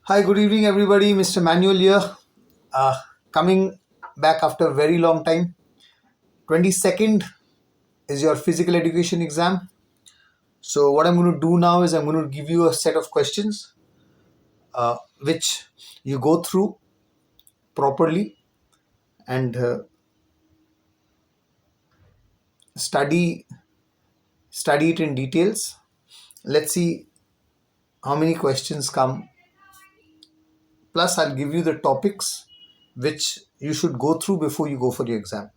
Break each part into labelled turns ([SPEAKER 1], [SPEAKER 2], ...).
[SPEAKER 1] Hi, good evening, everybody. Mr. Manuel here, uh, coming back after a very long time. 22nd is your physical education exam. So, what I'm going to do now is I'm going to give you a set of questions which you go through properly and study study it in details. Let's see how many questions come. Plus, I'll give you the topics which you should go through before you go for the exam.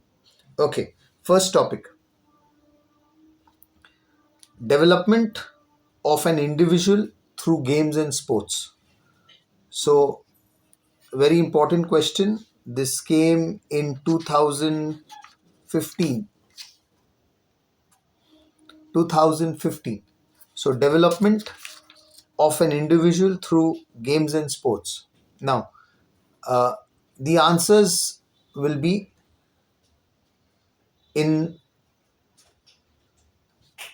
[SPEAKER 1] Okay, first topic: development of an individual through games and sports. So, very important question. This came in 2015. 2015. So, development of an individual through games and sports. Now, uh, the answers will be in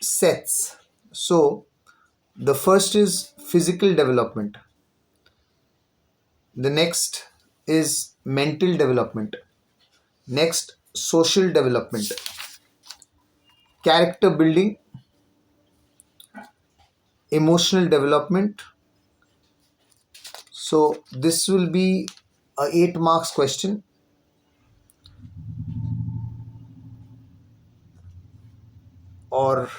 [SPEAKER 1] sets. So, the first is physical development, the next is mental development, next, social development, character building, emotional development. So this will be a 8 marks question, or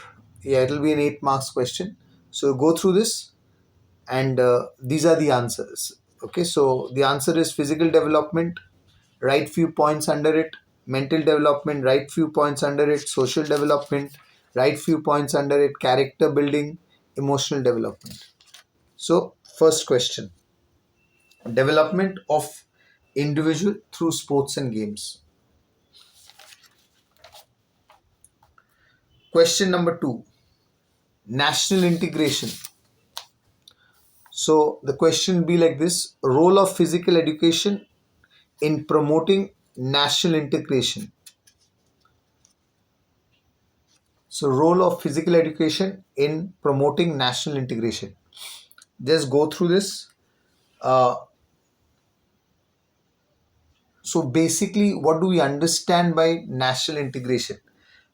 [SPEAKER 1] yeah, it will be an 8 marks question. So go through this, and these are the answers. Okay, so the answer is physical development, write few points under it; mental development, write few points under it; social development, write few points under it; character building, emotional development. So first question: development of individual through sports and games. Question number 2: national integration. So the question be like this: role of physical education in promoting national integration. So role of physical education in promoting national integration. Just go through this. Uh, so basically, what do we understand by national integration?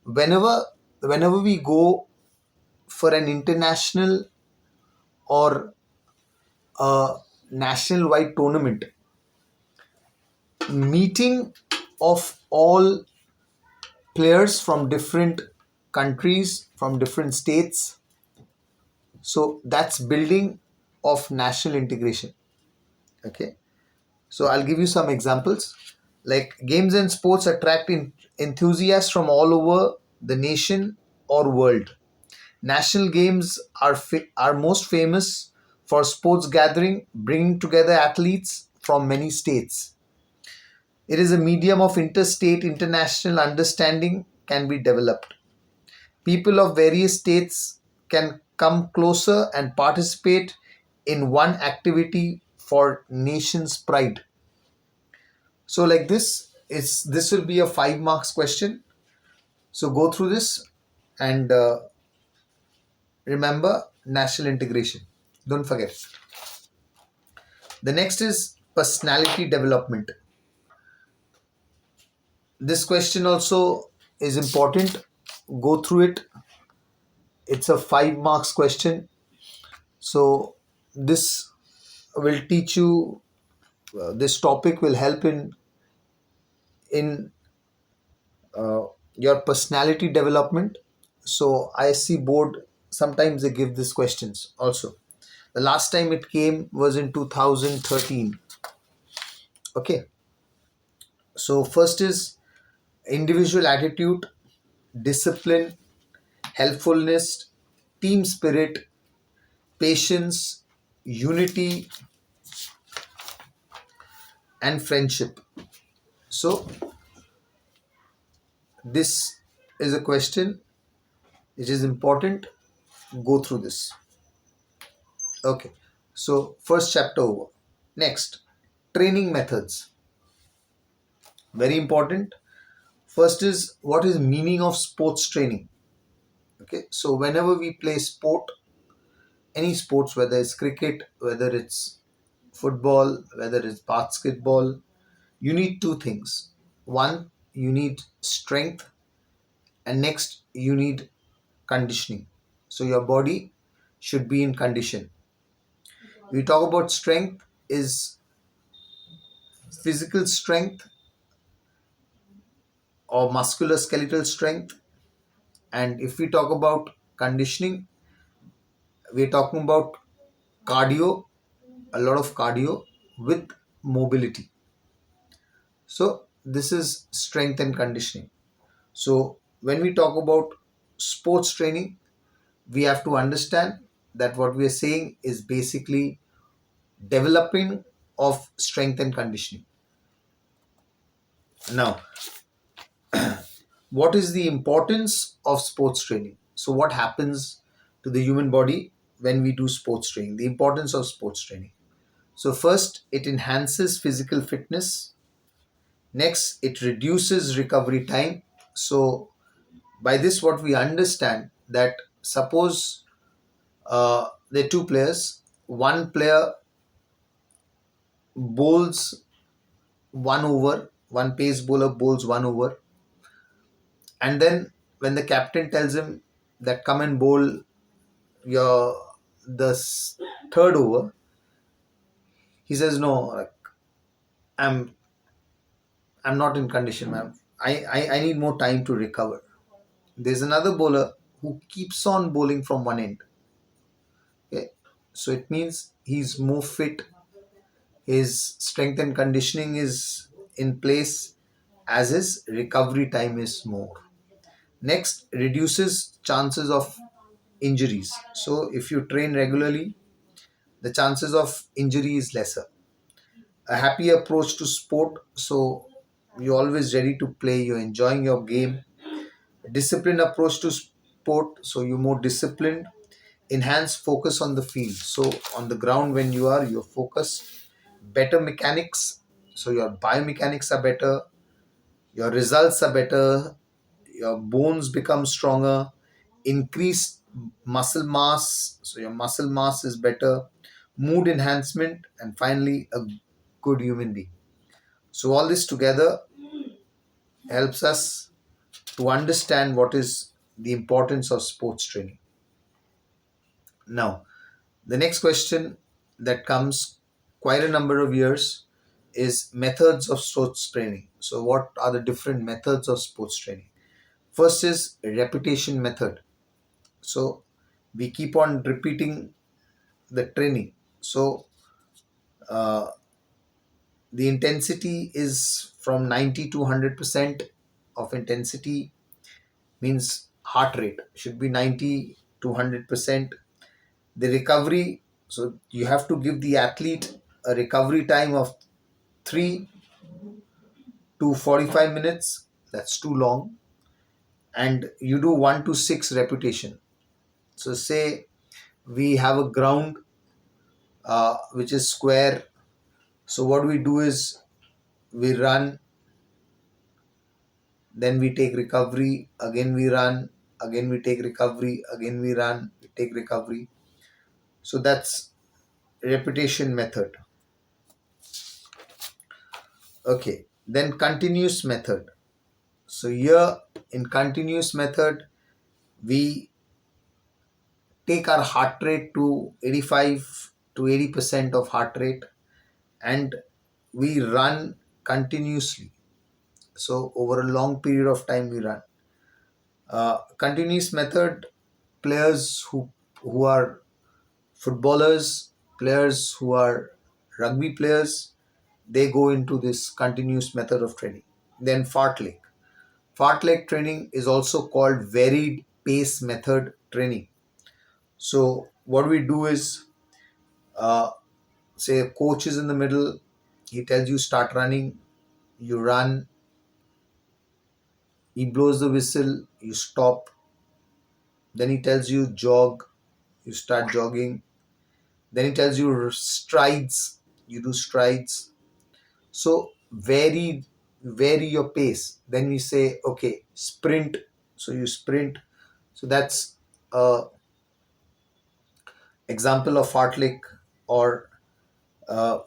[SPEAKER 1] Whenever whenever we go for an international or a national wide tournament, meeting of all players from different countries, from different states. So that's building of national integration. Okay. So I'll give you some examples. Like games and sports attract enthusiasts from all over the nation or world. National games are most famous for sports gathering, bringing together athletes from many states. It is a medium of interstate international understanding can be developed. People of various states can come closer and participate in one activity for nation's pride. So like this will be a 5 marks question. So go through this and remember national integration. Don't forget. The next is personality development. This question also is important. Go through it. It's a 5 marks question. So this will teach you, this topic will help in uh, your personality development. So ISC board, sometimes they give these questions also. The last time it came was in 2013. Okay, so first is individual attitude, discipline, helpfulness, team spirit, patience, unity, and friendship. So this is a question which is important. Go through this. Okay, so first chapter over. Next, training methods. Very important. First is what is meaning of sports training. Okay, so whenever we play sport, any sports, whether it's cricket, whether it's football, whether it's basketball, you need two things. One, you need strength, and next, you need conditioning. So your body should be in condition. We talk about strength is physical strength or musculoskeletal strength, and if we talk about conditioning, we're talking about cardio, a lot of cardio with mobility. So this is strength and conditioning. So when we talk about sports training, we have to understand that what we are saying is basically developing of strength and conditioning. Now, what is the importance of sports training? So what happens to the human body when we do sports training? The importance of sports training. So first, it enhances physical fitness. Next, it reduces recovery time. So by this, what we understand that suppose there are two players, one player bowls one over, one pace bowler bowls one over, and then when the captain tells him that come and bowl your third over, he says no, like, I'm I'm not in condition, ma'am. I need more time to recover. There's another bowler who keeps on bowling from one end. Okay, so it means he's more fit. His strength and conditioning is in place, as his recovery time is more. Next, reduces chances of injuries. So if you train regularly, the chances of injury is lesser. A happy approach to sport, so you're always ready to play, you're enjoying your game. A disciplined approach to sport, so you're more disciplined. Enhanced focus on the field, so on the ground when you are, you're focused. Better mechanics, so your biomechanics are better, your results are better, your bones become stronger. Increased muscle mass, so your muscle mass is better. Mood enhancement, and finally a good human being. So all this together helps us to understand what is the importance of sports training. Now, the next question that comes quite a number of years is methods of sports training. So what are the different methods of sports training? First is repetition method. So we keep on repeating the training. So uh, the intensity is from 90 to 100% of intensity, means heart rate should be 90 to 100%. The recovery, so you have to give the athlete a recovery time of 3 to 45 minutes. That's too long. And you do 1 to 6 repetition. So say we have a ground which is square. So what we do is we run, then we take recovery, again we run, again we take recovery, again we run, we take recovery. So that's repetition method. Okay, then continuous method. So here in continuous method, we take our heart rate to 85 to 80% of heart rate, and we run continuously. So over a long period of time we run. Continuous method, players who are footballers, players who are rugby players, they go into this continuous method of training. Then fartlek. Fartlek training is also called varied pace method training. So what we do is, uh, say a coach is in the middle, he tells you start running, you run, he blows the whistle, you stop, then he tells you jog, you start jogging, then he tells you strides, you do strides. So vary your pace. Then we say okay, sprint, so you sprint. So that's a example of fartlek. Or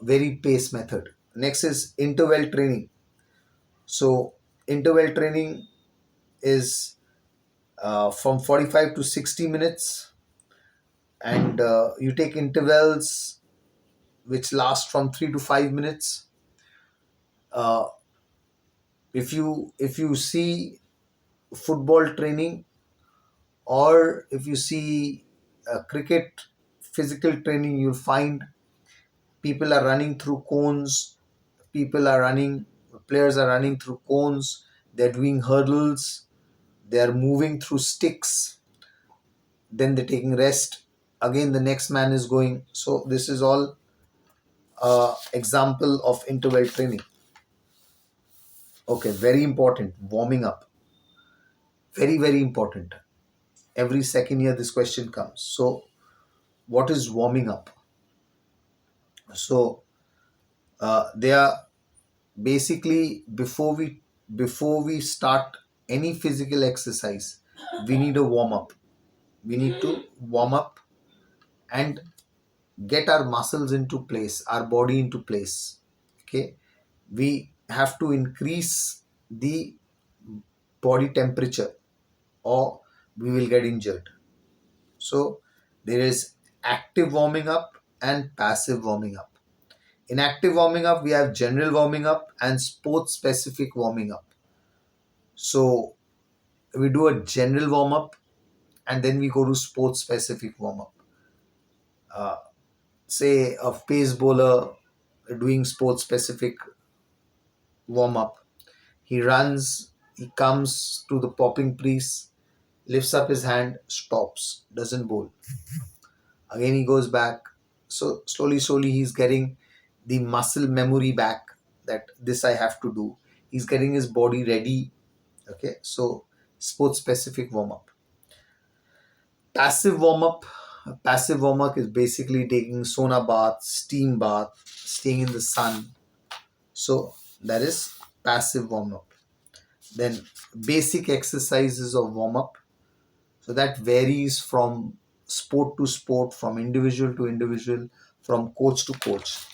[SPEAKER 1] very pace method. Next is interval training. So interval training is from 45 to 60 minutes, and you take intervals which last from 3 to 5 minutes. uh, if you see football training, or if you see cricket physical training, you'll find people are running through cones, people are running players are running through cones, they're doing hurdles, they're moving through sticks, then they're taking rest, again the next man is going. So this is all example of interval training. Okay, very important, warming up, very very important. Every second year this question comes. So what is warming up? So they are basically, before we start any physical exercise, we need a warm up. We need to warm up and get our muscles into place, our body into place. Okay, we have to increase the body temperature, or we will get injured. So there is active warming up and passive warming up. In active warming up, we have general warming up and sports specific warming up. So we do a general warm up, and then we go to sports specific warm up. Uh, Say a pace bowler doing sports specific warm up. He runs, he comes to the popping crease, lifts up his hand, stops, doesn't bowl. Again he goes back. So slowly, slowly he's getting the muscle memory back, that this I have to do. He's getting his body ready. Okay, so sports specific warm up. Passive warm up. Passive warm up is basically taking sauna bath, steam bath, staying in the sun. So that is passive warm up. Then basic exercises of warm up. So that varies from sport to sport, from individual to individual, from coach to coach.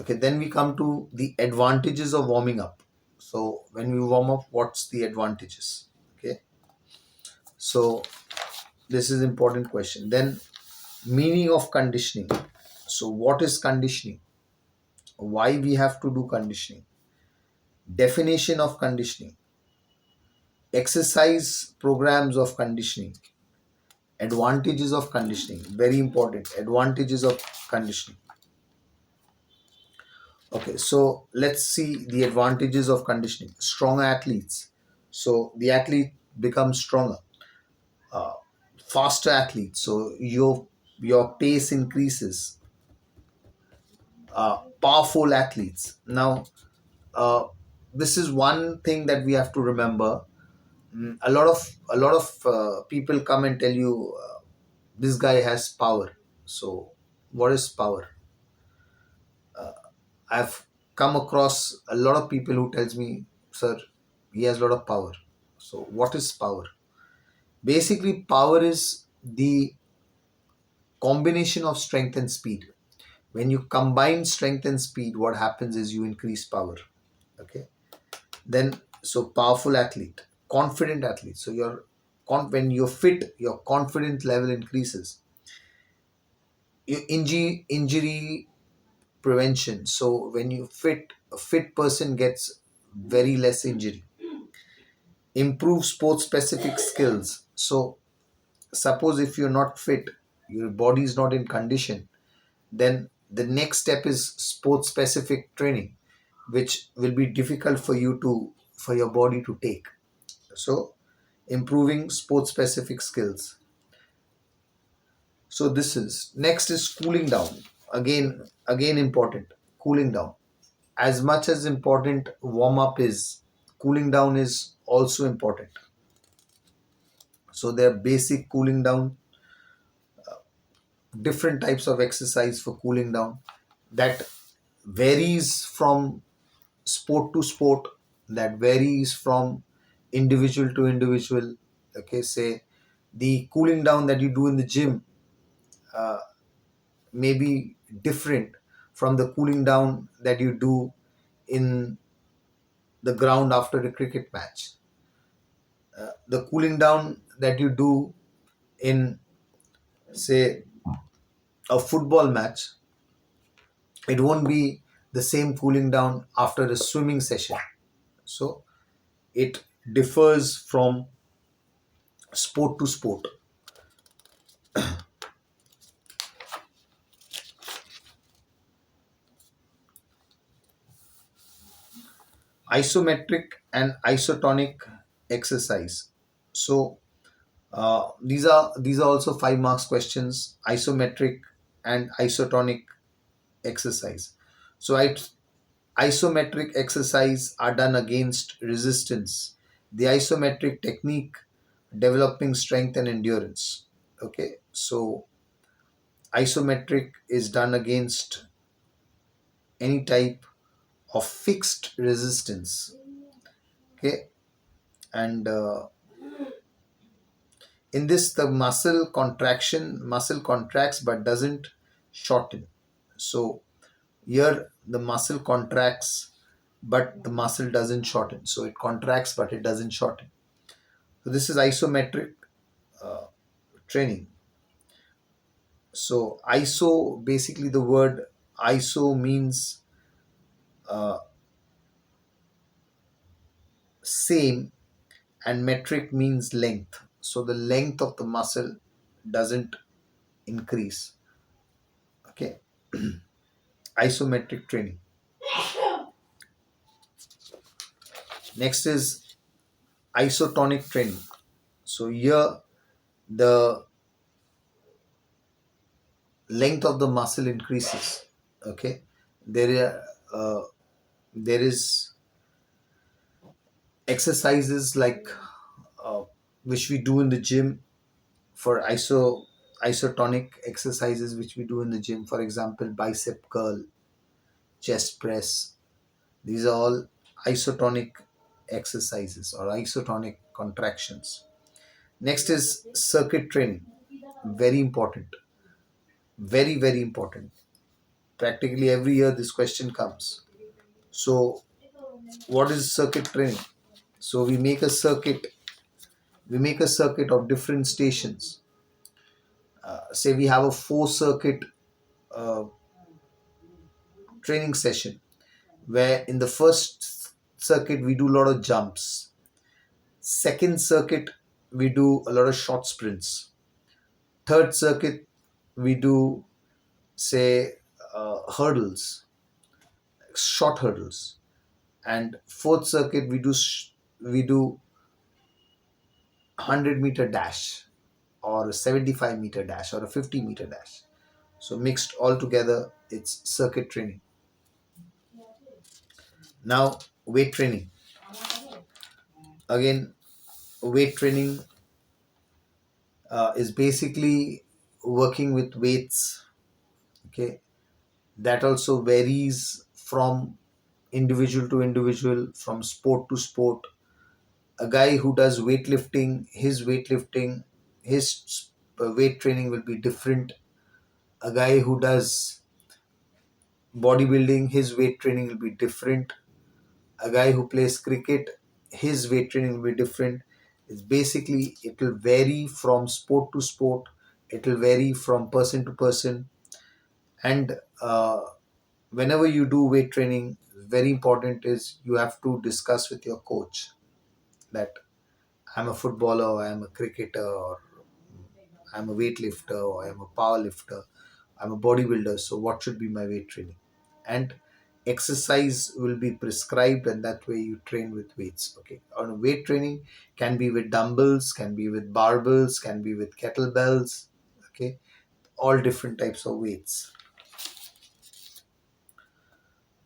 [SPEAKER 1] Okay, then we come to the advantages of warming up. So when we warm up, what's the advantages? Okay, so this is important question. Then meaning of conditioning. So what is conditioning? Why we have to do conditioning? Definition of conditioning. Exercise programs of conditioning. Advantages of conditioning, very important. Advantages of conditioning. Okay, so let's see the advantages of conditioning. Strong athletes. So the athlete becomes stronger. uh, Faster athletes, so your pace increases. Powerful athletes. Now uh, this is one thing that we have to remember. A lot of people come and tell you, this guy has power. So what is power? I've come across a lot of people who tells me, sir, he has a lot of power. So what is power? Basically, power is the combination of strength and speed. When you combine strength and speed, what happens is you increase power. Okay, then, so powerful athlete, confident athlete. So when you're fit, your confidence level increases. Your injury prevention. So when you fit, a fit person gets very less injury. Improve sports specific skills. So suppose if you're not fit, your body is not in condition, then the next step is sports specific training, which will be difficult for your body to take. So improving sports specific skills. So this is next is cooling down. Again important. Cooling down, as much as important warm up is, cooling down is also important. So there are basic cooling down, different types of exercise for cooling down, that varies from sport to sport, that varies from individual to individual. Okay, say the cooling down that you do in the gym, may be different from the cooling down that you do in the ground after a cricket match. The cooling down that you do in, say, a football match, it won't be the same cooling down after a swimming session. So it differs from sport to sport. Isometric and isotonic exercise. So these are also 5 marks questions. Isometric and isotonic exercise. So isometric exercise are done against resistance. The isometric technique developing strength and endurance. Okay, so isometric is done against any type of fixed resistance. Okay, and in this, the muscle contracts but doesn't shorten. So here the muscle contracts but the muscle doesn't shorten. So it contracts but it doesn't shorten. So this is isometric training. So iso, basically the word iso means uh, same, and metric means length. So the length of the muscle doesn't increase. Okay, isometric training. Next is isotonic training. So here the length of the muscle increases. Okay, there uh, there is exercises like uh, which we do in the gym for isotonic exercises which we do in the gym. For example, bicep curl, chest press. These are all isotonic exercises or isotonic contractions. Next is circuit training. Very important. Very, very important. Practically every year this question comes. So, what is circuit training? So we make a circuit of different stations. Say we have a 4 circuit uh, training session where in the first circuit we do a lot of jumps. Second circuit we do a lot of short sprints. Third circuit we do, say, hurdles, short hurdles. And fourth circuit we do 100-meter dash or a 75-meter dash or a 50-meter dash. So mixed all together, it's circuit training. Now, weight training. Again, weight training is basically working with weights. Okay, that also varies from individual to individual, from sport to sport. A guy who does weightlifting, his weight training will be different. A guy who does bodybuilding, his weight training will be different. A guy who plays cricket, his weight training will be different. It's basically, it will vary from sport to sport, it will vary from person to person. And whenever you do weight training, very important is you have to discuss with your coach that I'm a footballer, or I'm a cricketer, or I'm a weightlifter, or I'm a power lifter, I'm a bodybuilder. So, what should be my weight training? And exercise will be prescribed, and that way you train with weights. Okay, on weight training can be with dumbbells, can be with barbells, can be with kettlebells. Okay, all different types of weights.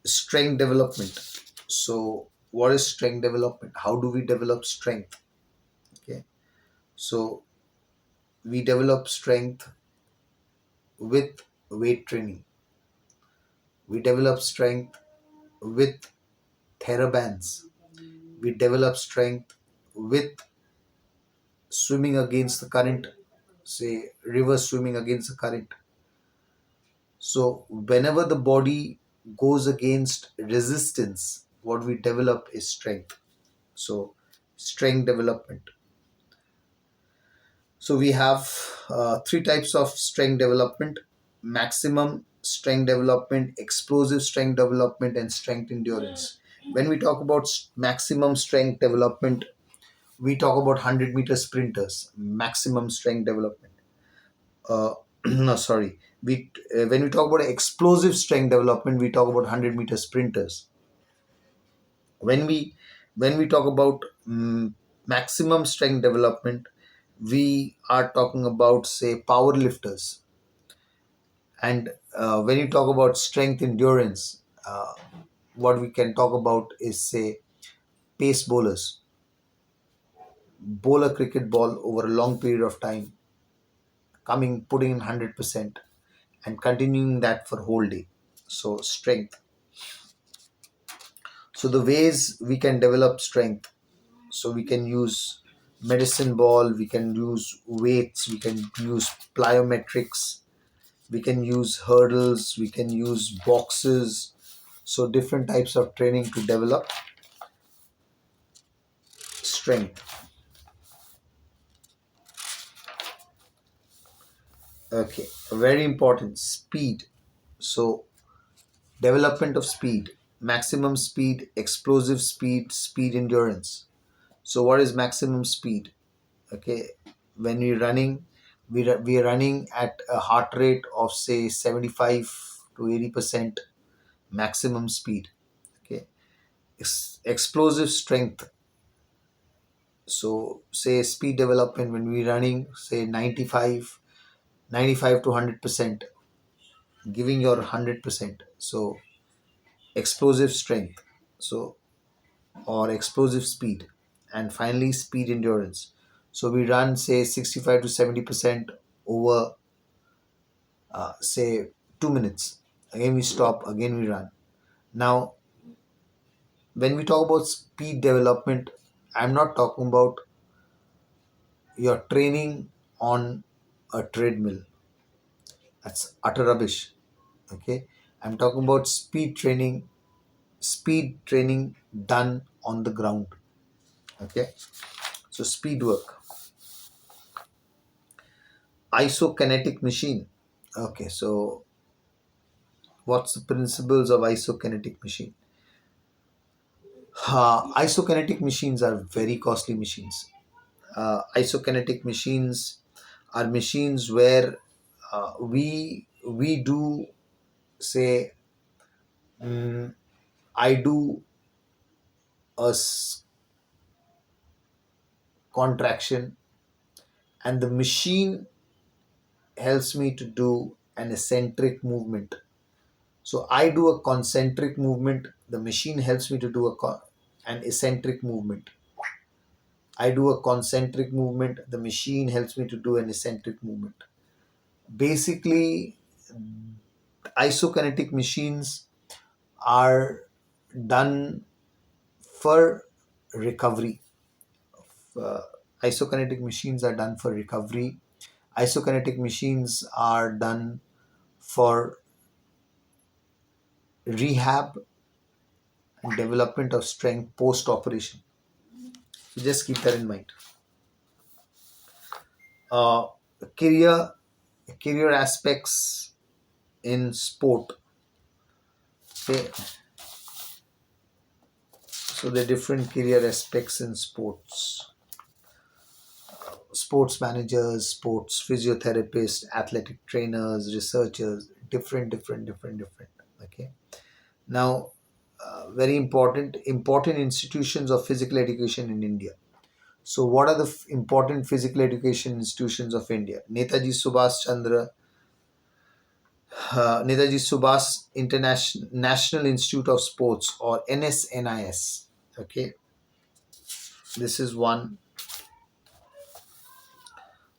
[SPEAKER 1] Strength development. So, what is strength development? How do we develop strength? Okay, so we develop strength with weight training. We develop strength with therabands. We develop strength with swimming against the current. say river swimming against the current. So whenever the body goes against resistance, what we develop is strength. So strength development. So we have three types of strength development: maximum strength development, explosive strength development, and strength endurance. When we talk about maximum strength development, we talk about 100-meter sprinters, maximum strength development. Uh, no, sorry. When we talk about explosive strength development, we talk about 100-meter sprinters. When we talk about maximum strength development, we are talking about, say, power lifters. And when you talk about strength endurance, what we can talk about is, say, pace bowlers, bowl a cricket ball over a long period of time, putting in 100% and continuing that for whole day. So strength. So the ways we can develop strength, so we can use medicine ball, we can use weights, we can use plyometrics, we can use hurdles, we can use boxes. So different types of training to develop strength. Okay, very important, speed. So development of speed, maximum speed, explosive speed, speed endurance. So what is maximum speed? Okay, when we're running, we are running at a heart rate of, say, 75 to 80% maximum speed. Okay, explosive strength. So say speed development, when we're running, say, 95 to 100%, giving your 100%. So explosive strength, so, or explosive speed. And finally speed endurance. So we run, say, 65 to 70% over, say, 2 minutes. Again we stop, again we run. Now when we talk about speed development, I'm not talking about your training on a treadmill. That's utter rubbish. Okay, I'm talking about speed training done on the ground. Okay, so speed work. Isokinetic machine. Okay, so what's the principles of isokinetic machine? Isokinetic machines are very costly machines. Isokinetic machines are machines where we do, say, I do a contraction, and the machine helps me to do an eccentric movement. So I do a concentric movement, the machine helps me to do an eccentric movement. I do a concentric movement, the machine helps me to do an eccentric movement. Basically, isokinetic machines are done for recovery. Uh, Isokinetic machines are done for recovery. Isokinetic machines are done for rehab and development of strength post operation. So just keep that in mind. Uh, career career aspects in sport. Okay, so the different career aspects in sports: sports managers, sports physiotherapists, athletic trainers, researchers, different. Okay, now very important institutions of physical education in India. So what are the important physical education institutions of India? Netaji Subhas International National Institute of Sports, or NSNIS. Okay, this is one.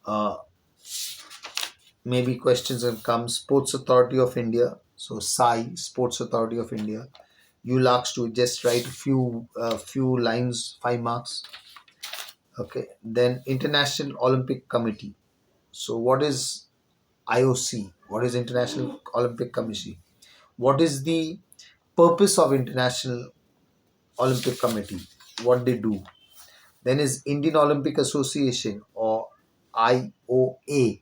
[SPEAKER 1] Uh, Maybe questions have come. Sports Authority of India. So SAI, Sports Authority of India. You'll ask to just write a few lines, 5 marks. Okay. Then International Olympic Committee. So what is IOC? What is International Olympic Committee? What is the purpose of International Olympic Committee? What they do? Then is Indian Olympic Association, or IOA,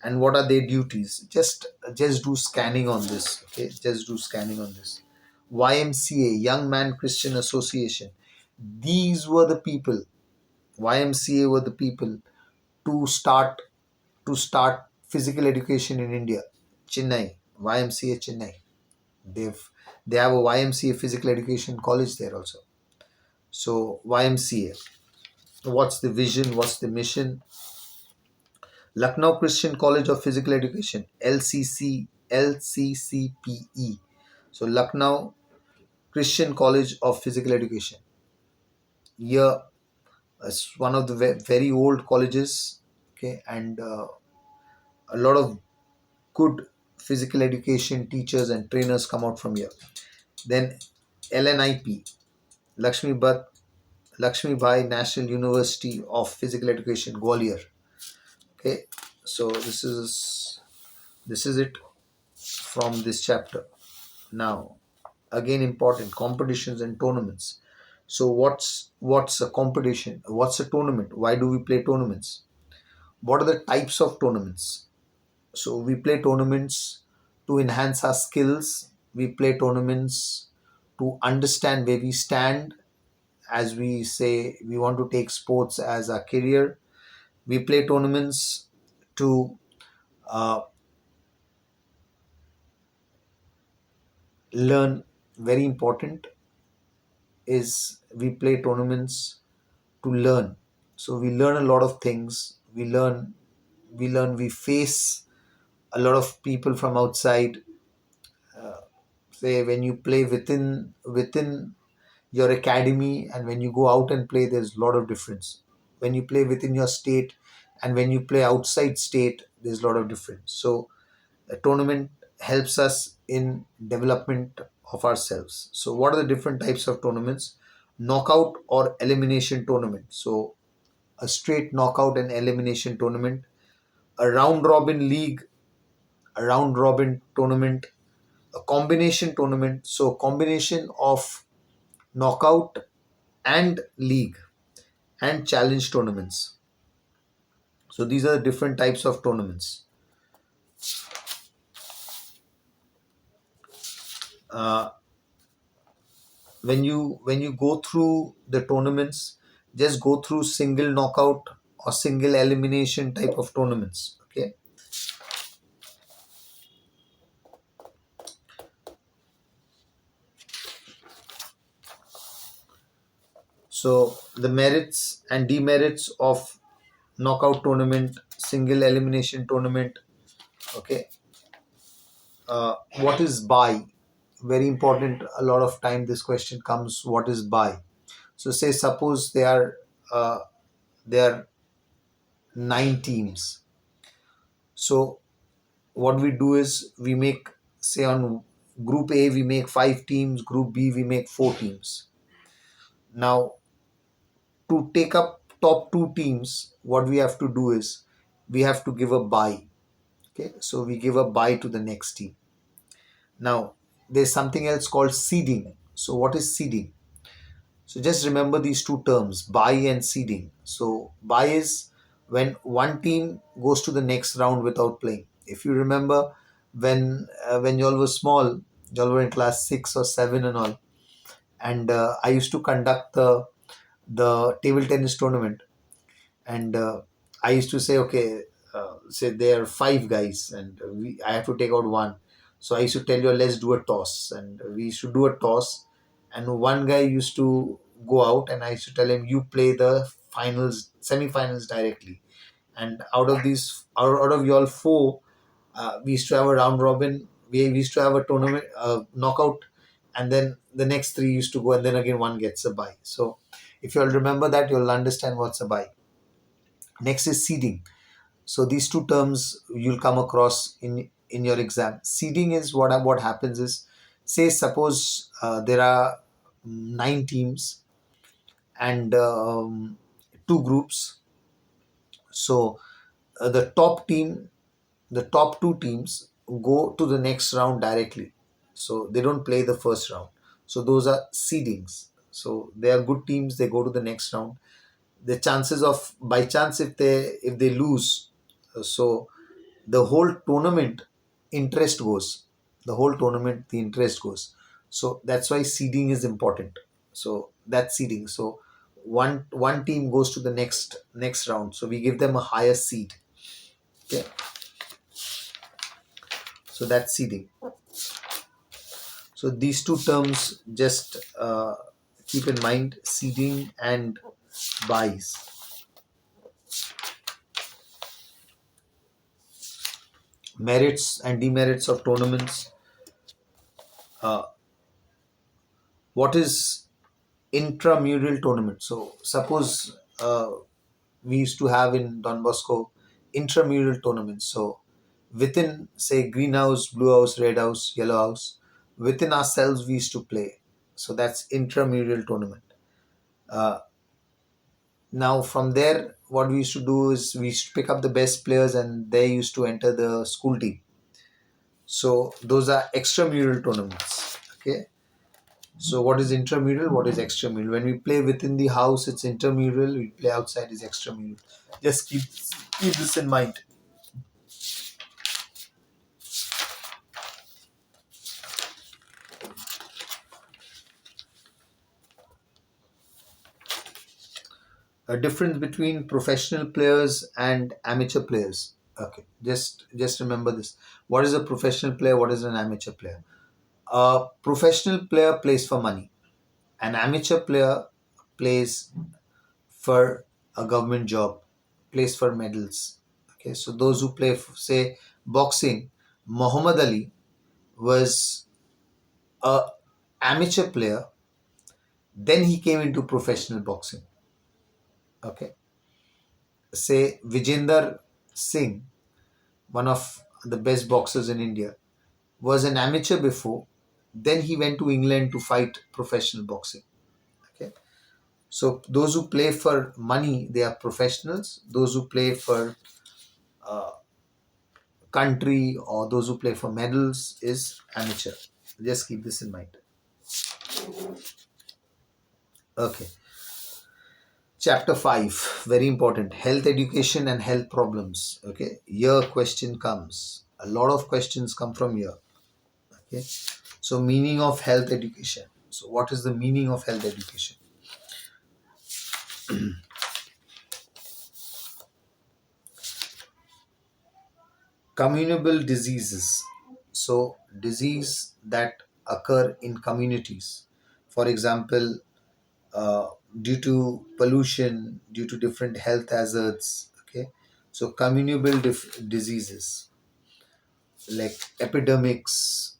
[SPEAKER 1] and what are their duties? Just do scanning on this. Okay, just do scanning on this. YMCA, Young Man Christian Association. These were the people. YMCA were the people to start physical education in India. Chennai, YMCA Chennai. They've they have a YMCA physical education college there also. So YMCA. What's the vision? What's the mission? Lucknow Christian College of Physical Education, LCCPE. So Lucknow Christian College of Physical Education. Here, it's one of the very old colleges. Okay, and a lot of good physical education teachers and trainers come out from here. Then LNIP, Lakshmi Bhatt, Lakshmi Bai National University of Physical Education, Gwalior. Okay, so this is it from this chapter. Now, again, important competitions and tournaments. So what's a competition? What's a tournament? Why do we play tournaments? What are the types of tournaments? So we play tournaments to enhance our skills. We play tournaments to understand where we stand, as we say we want to take sports as a career. We play tournaments to uh, learn. Very important is we play tournaments to learn. So we learn a lot of things. We face a lot of people from outside. Say when you play within your academy and when you go out and play, there's a lot of difference. When you play within your state and when you play outside state, there's a lot of difference. So a tournament helps us in development of ourselves. So what are the different types of tournaments? Knockout or elimination tournament. So a straight knockout and elimination tournament, a round robin league, a round robin tournament, a combination tournament. So combination of knockout and league and challenge tournaments. So these are the different types of tournaments. Uh, when you go through the tournaments, just go through single knockout or single elimination type of tournaments. Okay. So the merits and demerits of knockout tournament, single elimination tournament. Okay. What is buy? Very important. A lot of time this question comes. What is buy? So say suppose there are 9 teams. So what we do is we make, say on group A we make 5 teams, group B we make 4 teams. Now to take up top 2 teams, what we have to do is we have to give a bye. Okay, so we give a bye to the next team. Now there's something else called seeding. So what is seeding? So just remember these two terms, bye and seeding. So bye is when one team goes to the next round without playing. If you remember when y'all were small, y'all were in class 6 or 7 and all, and I used to conduct the table tennis tournament, and I used to say, okay, say there are 5 guys, and I have to take out one. So I used to tell you, let's do a toss, and we used to do a toss, and one guy used to go out, and I used to tell him, you play the finals, semi-finals directly. And out of y'all four, we used to have a round robin. We used to have a tournament knockout, and then the next three used to go, and then again one gets a bye. So if you'll remember that, you'll understand what's a bye. Next is seeding. So these two terms you'll come across in your exam. Seeding is what happens is, say suppose there are 9 teams and 2 groups. So the top two teams go to the next round directly. So they don't play the first round. So those are seedings. So they are good teams. They go to the next round. The chances of, by chance, if they lose, so the whole tournament interest goes. The whole tournament the interest goes. So that's why seeding is important. So that's seeding. So one team goes to the next round. So we give them a higher seed. Okay. So that's seeding. So these two terms just keep in mind: seeding and buys. Merits and demerits of tournaments. Uh, what is intramural tournament? So suppose we used to have in Don Bosco intramural tournaments. So within, say, green house, blue house, red house, yellow house, within ourselves we used to play. So that's intramural tournament. Uh, Now from there, what we used to do is we used to pick up the best players, and they used to enter the school team. So those are extramural tournaments. Okay. So what is intramural? What is extramural? When we play within the house, it's intramural. We play outside is extramural. Just keep this in mind. A difference between professional players and amateur players. Okay, just remember this. What is a professional player? What is an amateur player? A professional player plays for money. An amateur player plays for a government job, plays for medals. Okay, so those who play, say, boxing, Muhammad Ali was a amateur player. Then he came into professional boxing. Okay, say Vijender Singh, one of the best boxers in India, was an amateur before. Then he went to England to fight professional boxing. Okay, so those who play for money, they are professionals. Those who play for uh, country, or those who play for medals, is amateur. Just keep this in mind. Okay. Chapter 5, very important: health education and health problems. Okay. Here question comes. A lot of questions come from here. Okay. So, meaning of health education. So, what is the meaning of health education? Communicable diseases. So, disease that occur in communities. For example, uh, due to pollution, due to different health hazards. Okay, so communicable diseases like epidemics.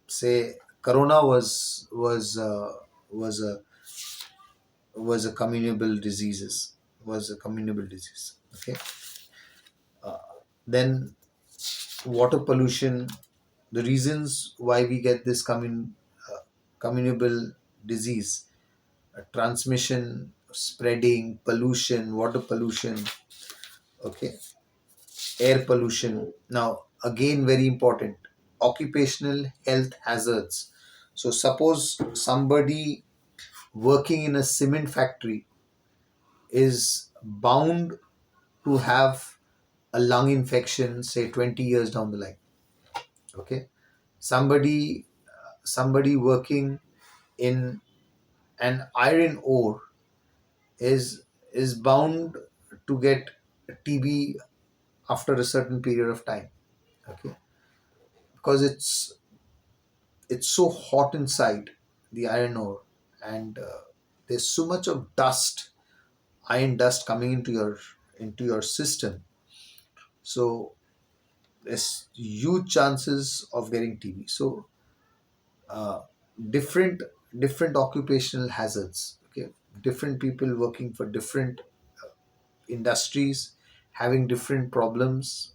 [SPEAKER 1] Say Corona was a was a communicable diseases was a communicable disease. Okay, then water pollution. The reasons why we get this communicable disease: transmission, spreading, pollution, water pollution, okay, air pollution. Now, again, very important: occupational health hazards. So, suppose somebody working in a cement factory is bound to have a lung infection, say 20 years down the line. Okay, somebody working in an iron ore is bound to get TB after a certain period of time. Okay, because it's so hot inside the iron ore, and there's so much of dust, iron dust, coming into your system. So there's huge chances of getting TB. So uh, different different occupational hazards. Okay, different people working for different industries, having different problems.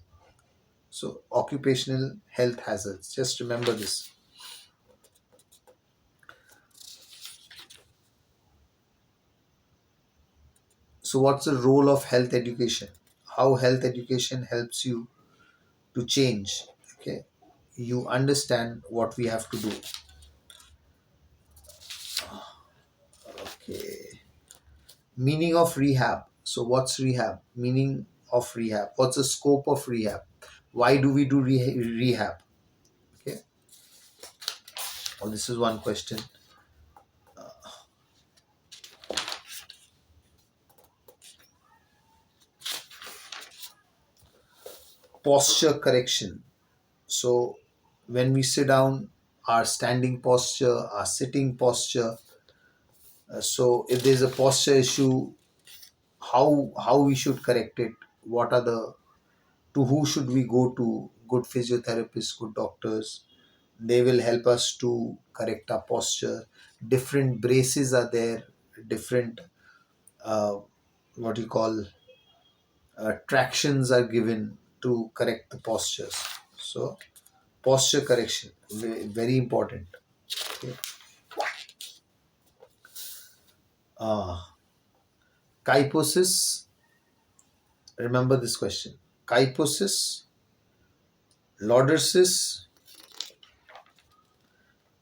[SPEAKER 1] So occupational health hazards, just remember this. So what's the role of health education? how health education helps you to change. Okay, you understand what we have to do. Okay, meaning of rehab. So what's rehab? Meaning of rehab. What's the scope of rehab? Why do we do rehab? Okay, well, this is one question. Posture correction. So when we sit down, our standing posture, our sitting posture. So if there's a posture issue, how we should correct it? What are the to who should we go to? Good physiotherapists, good doctors. They will help us to correct our posture. Different braces are there. Different uh, what you call tractions are given to correct the postures. So posture correction, very important. Okay. Uh, kyphosis. Remember this question. Kyphosis, lordosis,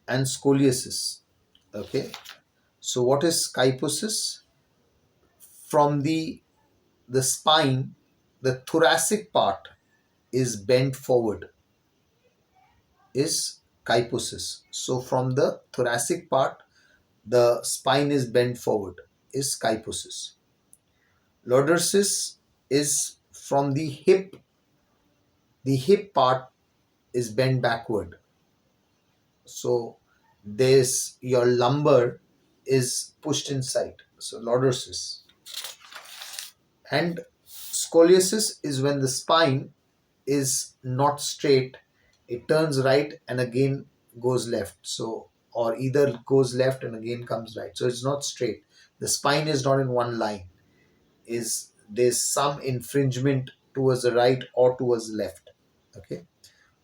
[SPEAKER 1] and scoliosis. Okay. So what is kyphosis? From the spine, the thoracic part is bent forward. Is kyphosis. So from the thoracic part, the spine is bent forward. Is kyphosis. Lordosis is from the hip. The hip part is bent backward. So this your lumbar is pushed inside. So lordosis. And scoliosis is when the spine is not straight, it turns right and again goes left. So or either goes left and again comes right. So it's not straight. The spine is not in one line. Is there's some infringement towards the right or towards the left. Okay.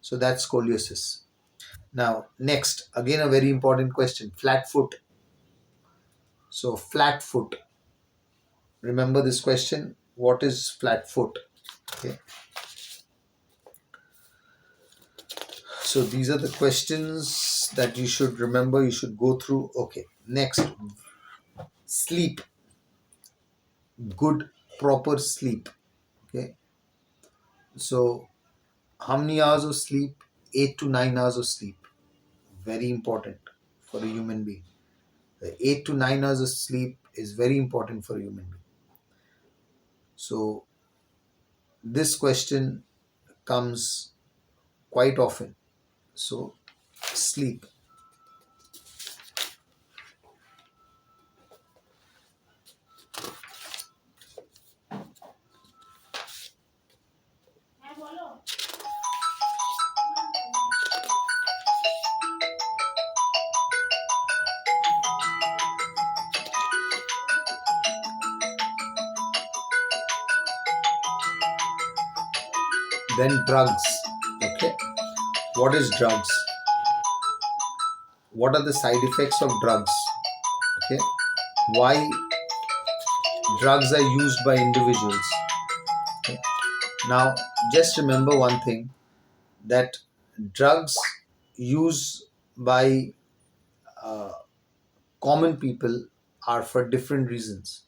[SPEAKER 1] So that's scoliosis. Now, next, again a very important question. Flat foot. So flat foot. Remember this question. What is flat foot? Okay. So these are the questions that you should remember, you should go through. Okay. Next, sleep. Good, proper sleep. Okay. So how many hours of sleep? 8 to 9 hours of sleep. Very important for a human being. The 8 to 9 hours of sleep is very important for a human being. So this question comes quite often. So sleep. Then drugs. Okay. What is drugs? What are the side effects of drugs? Okay. Why drugs are used by individuals? Okay. Now, just remember one thing, that drugs used by uh, common people are for different reasons.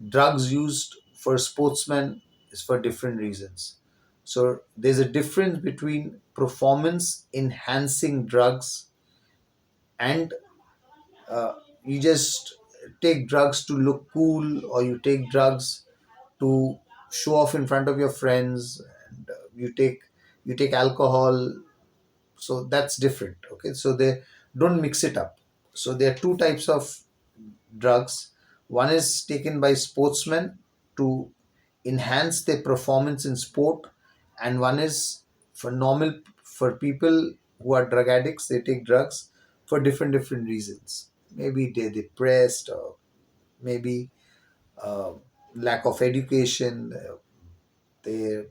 [SPEAKER 1] Drugs used for sportsmen is for different reasons. So there's a difference between performance enhancing drugs and you just take drugs to look cool, or you take drugs to show off in front of your friends, and you take alcohol. So that's different. Okay, so they don't mix it up. So there are two types of drugs. One is taken by sportsmen to enhance their performance in sport, and one is for people who are drug addicts. They take drugs for different reasons. Maybe they're depressed, or maybe uh, lack of education. They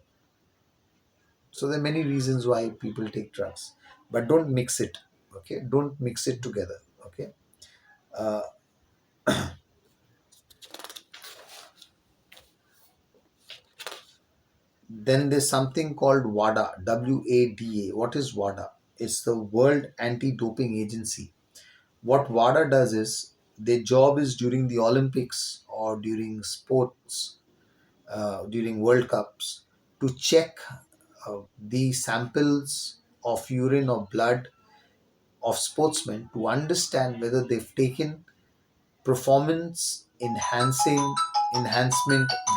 [SPEAKER 1] So there are many reasons why people take drugs, but don't mix it. Okay, don't mix it together. Okay. Uh, Then there's something called WADA, WADA. What is WADA? It's the World Anti-Doping Agency. What WADA does is their job is during the Olympics or during sports, during World Cups, to check the samples of urine or blood of sportsmen to understand whether they've taken performance enhancement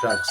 [SPEAKER 1] drugs.